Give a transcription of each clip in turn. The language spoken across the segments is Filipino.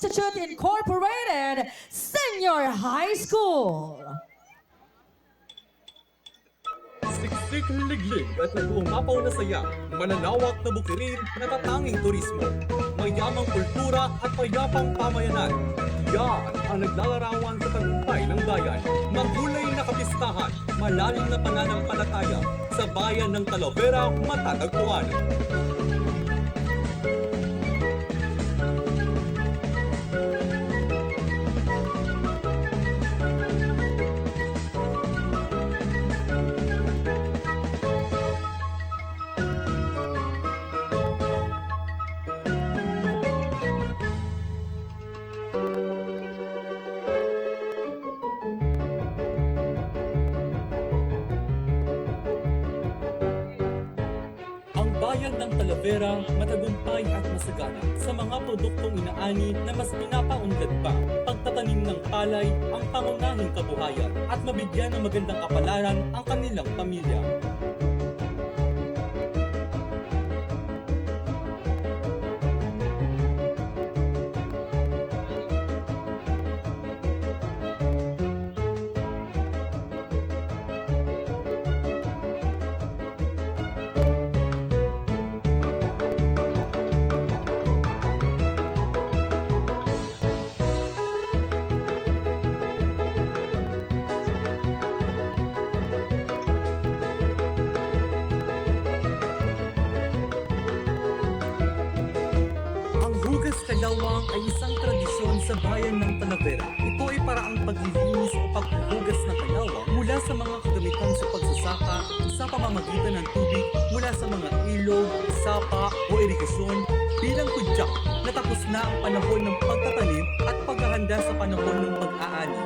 Institute Incorporated Senior High School. Siksik liglig at nag-uumapaw na saya, mananawak na bukirin, natatanging turismo, mayamang kultura at payapang pamayanan. Yan ang naglalarawan sa tagumpay ng bayan. Magulay na kapistahan, malalim na pananampalataya, sa bayan ng Talavera matatagpuan. Ang bayan ng Talavera matagumpay at masagana sa mga produktong inaani na mas pinapaunlad pa, pagtatanim ng palay ang pangunahing kabuhayan at mabigyan ng magandang kapalaran ang kanilang pamilya. Hugas kalawang ay isang tradisyon sa bayan ng Talavera. Ito ay paraang paglilinis o paghuhugas ng kalawang mula sa mga kagamitan sa pagsasaka sa pamamagitan ng tubig mula sa mga ilog, sapa o irigasyon bilang tudyak na tapos na ang panahon ng pagtatanim at paghahanda sa panahon ng pag-aani.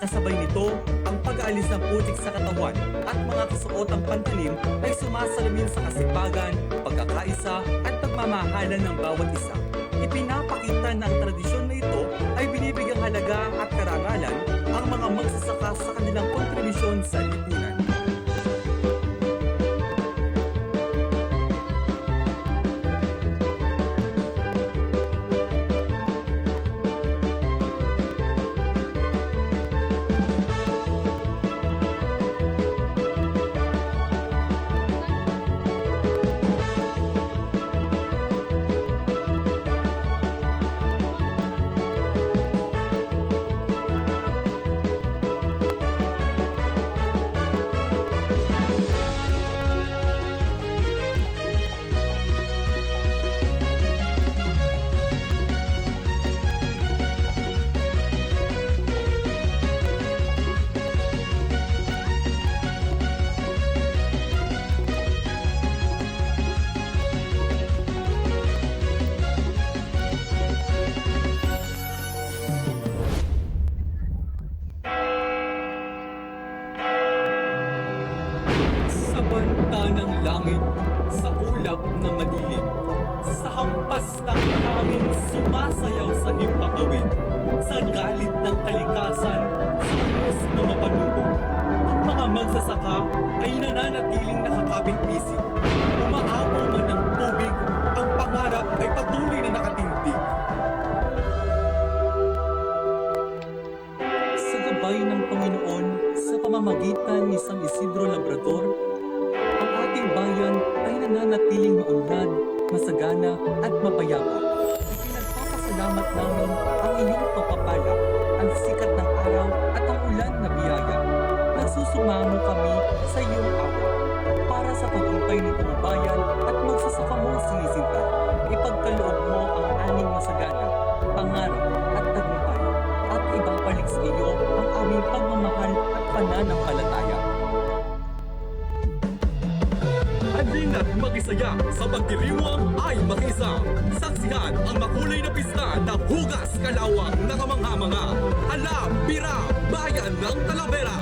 Kasabay nito, ang pag-aalis ng putik sa katawan at mga kasuotang pantanim ay sumasalamin sa kasipagan, pagkakaisa at pagmamahalan ng bawat isa. Ipinapakita na ang tradisyon na ito ay binibigyang halaga at karangalan ang mga magsasaka sa kanilang kontribusyon sa lipunan. Sa banta ng langit, sa ulap na madilim, sa hampas ng hangin sumasayaw sa himpapawid, sa galit ng kalikasan, sa unos na mapanubog. Ang mga magsasaka ay nananatiling nakakapit-isip. Umaapaw man ng tubig, ang pangarap ay patuloy na nakatindig. Sa gabay ng Panginoon, sa pamamagitan ni San Isidro Labrador, ang ating bayan ay nananatiling maunlad, masagana at mapayapa. Ipinagpapasalamat namin ang iyong pagpapala, ang sikat ng araw at ang ulan na biyaya. Nagsusumamo kami sa iyong awa para sa tagumpay nitong bayan at magsasaka mong sinisinta. Ipagkaloob mo ang aming masagana, pangarap at tagumpay at ibabalik sa iyo ang aming pagmamahal at pananampalataya. Halina't mag-isaya sa pagdiriwang ay makiisa. Saksihan ang makulay na pista na hugas kalawang na kamangha-mangha. Hala, Bira, Bayan ng Talavera.